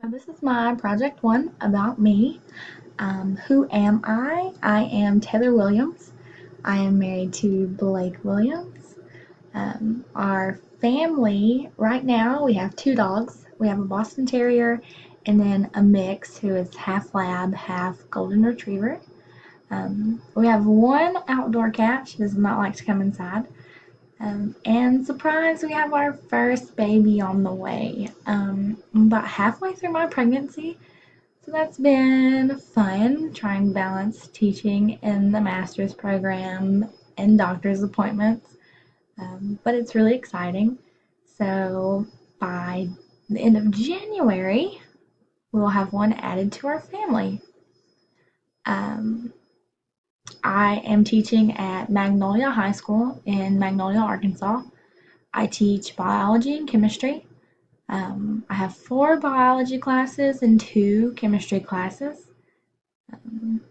So this is my project one about me. Who am I? I am Taylor Williams. I am married to Blake Williams. Our family, right now, we have two dogs. We have a Boston Terrier and then a mix who is half lab, half golden retriever. We have one outdoor cat. She does not like to come inside. And surprise, we have our first baby on the way. I'm about halfway through my pregnancy, so that's been fun trying to balance teaching in the master's program and doctor's appointments. But it's really exciting. So by the end of January, we'll have one added to our family. Um, I am teaching at Magnolia High School in Magnolia, Arkansas. I teach biology and chemistry. I have four biology classes and two chemistry classes. Um,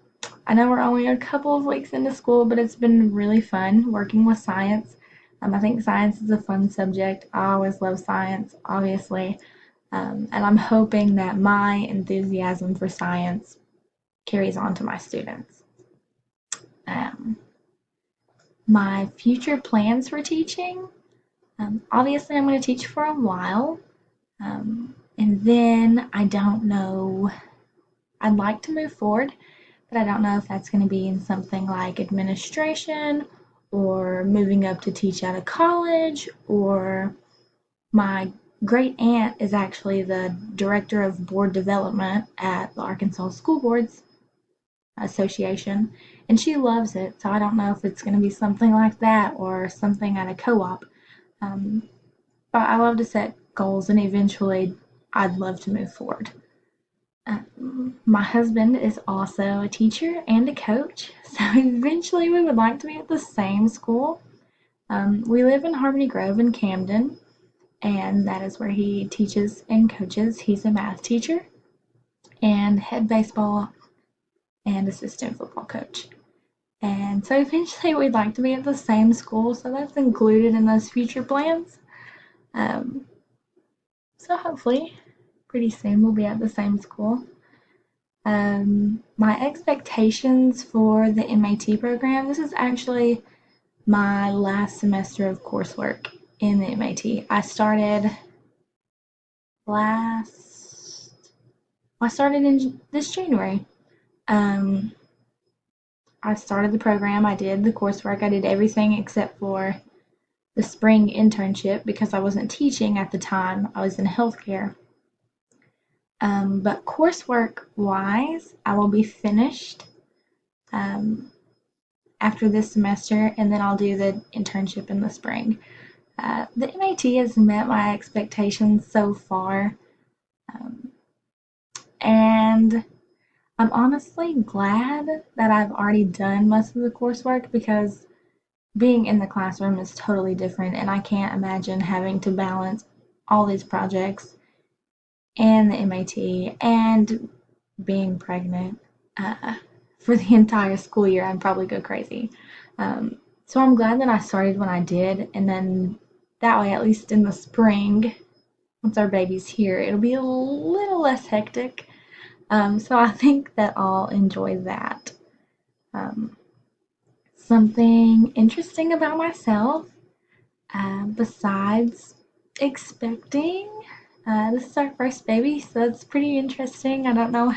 I know we're only a couple of weeks into school, but it's been really fun working with science. I think science is a fun subject. I always love science, obviously. And I'm hoping that my enthusiasm for science carries on to my students. Um, my future plans for teaching, obviously, I'm going to teach for a while. And then I don't know, I'd like to move forward, but I don't know if that's going to be in something like administration or moving up to teach at a college, or my great aunt is actually the director of board development at the Arkansas School Boards Association, and she loves it. So I don't know if it's going to be something like that or something at a co-op. Um, but I love to set goals, and eventually I'd love to move forward. My husband is also a teacher and a coach, so eventually we would like to be at the same school. We live in Harmony Grove in Camden, and that is where he teaches and coaches. He's a math teacher and head baseball and assistant football coach. And so eventually we'd like to be at the same school, so that's included in those future plans. Um, so hopefully, pretty soon we'll be at the same school. My expectations for the MAT program, this is actually my last semester of coursework in the MAT. Last, I started in this January. Um, I started the program, I did the coursework, I did everything except for the spring internship because I wasn't teaching at the time, I was in healthcare. But coursework wise, I will be finished um, after this semester, and then I'll do the internship in the spring. The MAT has met my expectations so far, um, and I'm honestly glad that I've already done most of the coursework because being in the classroom is totally different, and I can't imagine having to balance all these projects and the MAT and being pregnant for the entire school year. I'd probably go crazy. So I'm glad that I started when I did, and then that way, at least in the spring, once our baby's here, it'll be a little less hectic. So I think that I'll enjoy that. Um, Something interesting about myself, besides expecting, this is our first baby, so that's pretty interesting. I don't know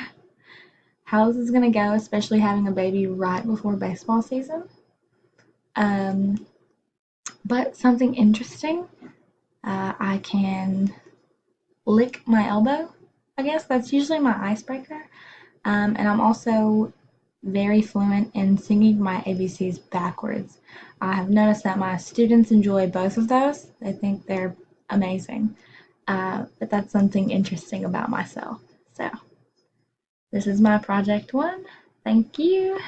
how this is going to go, especially having a baby right before baseball season. Um, but something interesting, I can lick my elbow. I guess that's usually my icebreaker. And I'm also very fluent in singing my ABCs backwards. I have noticed that my students enjoy both of those. They think they're amazing. But that's something interesting about myself. So, this is my project one. Thank you.